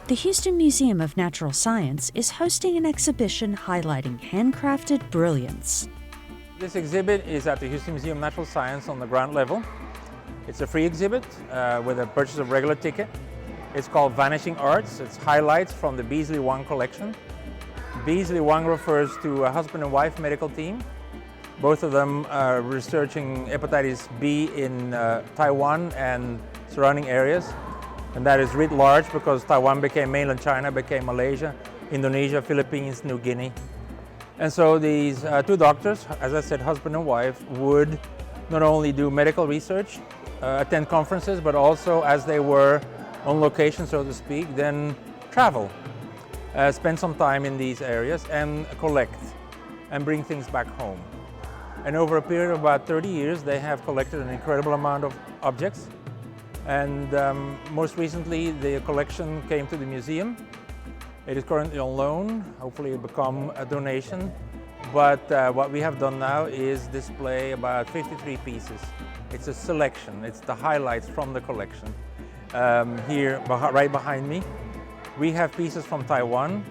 The Houston Museum of Natural Science is hosting an exhibition highlighting handcrafted brilliance. This exhibit is at the Houston Museum of Natural Science on the ground level. It's a free exhibit with a purchase of regular ticket. It's called Vanishing Arts. It's highlights from the Beasley Wang collection. Beasley Wang refers to a husband and wife medical team. Both of them are researching hepatitis B in Taiwan and surrounding areas. And that is writ large because Taiwan became mainland China, became Malaysia, Indonesia, Philippines, New Guinea. And so these two doctors, as I said, husband and wife, would not only do medical research, attend conferences, but also as they were on location, so to speak, then travel, spend some time in these areas and collect and bring things back home. And over a period of about 30 years, they have collected an incredible amount of objects. And most recently, the collection came to the museum. It is currently on loan. Hopefully it will become a donation. But what we have done now is display about 53 pieces. It's a selection. It's the highlights from the collection. Here, right behind me, we have pieces from Taiwan.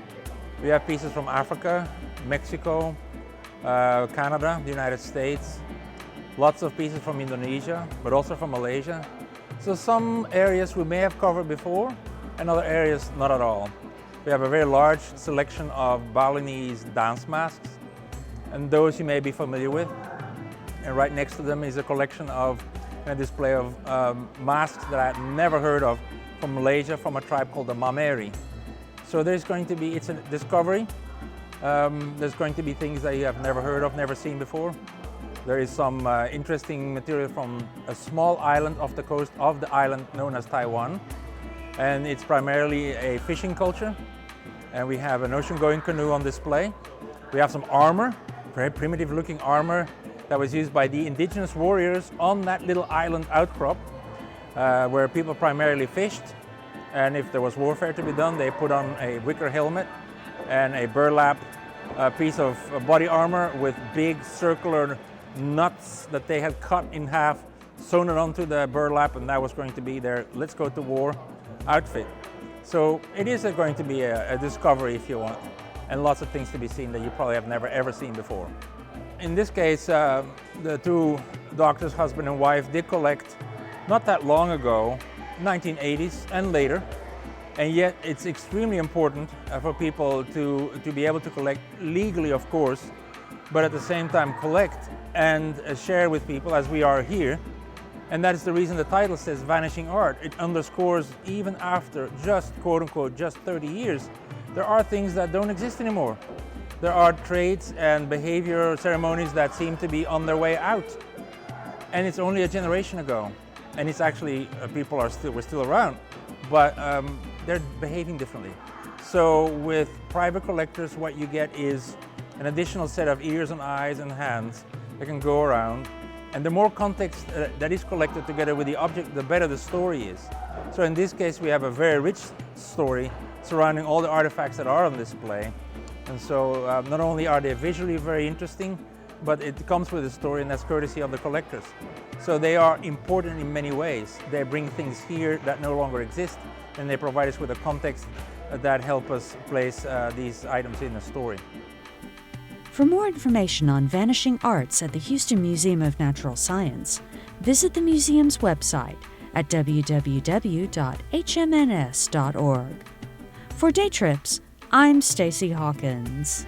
We have pieces from Africa, Mexico, Canada, the United States. Lots of pieces from Indonesia, but also from Malaysia. So some areas we may have covered before, and other areas not at all. We have a very large selection of Balinese dance masks, and those you may be familiar with. And right next to them is a collection of a display of masks that I had never heard of from Malaysia, from a tribe called the Mameri. So there's going to be, it's a discovery. There's going to be things that you have never heard of, never seen before. There is some interesting material from a small island off the coast of the island known as Taiwan. And it's primarily a fishing culture. And we have an ocean-going canoe on display. We have some armor, very primitive looking armor that was used by the indigenous warriors on that little island outcrop where people primarily fished. And if there was warfare to be done, they put on a wicker helmet and a burlap piece of body armor with big circular nuts that they had cut in half, sewn it onto the burlap, and that was going to be their let's go to war outfit. So it is going to be a discovery, if you want, and lots of things to be seen that you probably have never ever seen before. In this case, the two doctors, husband and wife, did collect not that long ago, 1980s and later, and yet it's extremely important for people to be able to collect legally, of course, but at the same time collect and share with people as we are here. And that is the reason the title says Vanishing Art. It underscores even after just, quote unquote, just 30 years, there are things that don't exist anymore. There are traits and behavior ceremonies that seem to be on their way out. And it's only a generation ago. And it's actually, people are we're still around, but they're behaving differently. So with private collectors, what you get is an additional set of ears and eyes and hands that can go around. And the more context that is collected together with the object, the better the story is. So in this case, we have a very rich story surrounding all the artifacts that are on display. And so not only are they visually very interesting, but it comes with a story, and that's courtesy of the collectors. So they are important in many ways. They bring things here that no longer exist, and they provide us with a context that help us place these items in a story. For more information on Vanishing Arts at the Houston Museum of Natural Science, visit the museum's website at www.hmns.org. For Day Trips, I'm Stacee Hawkins.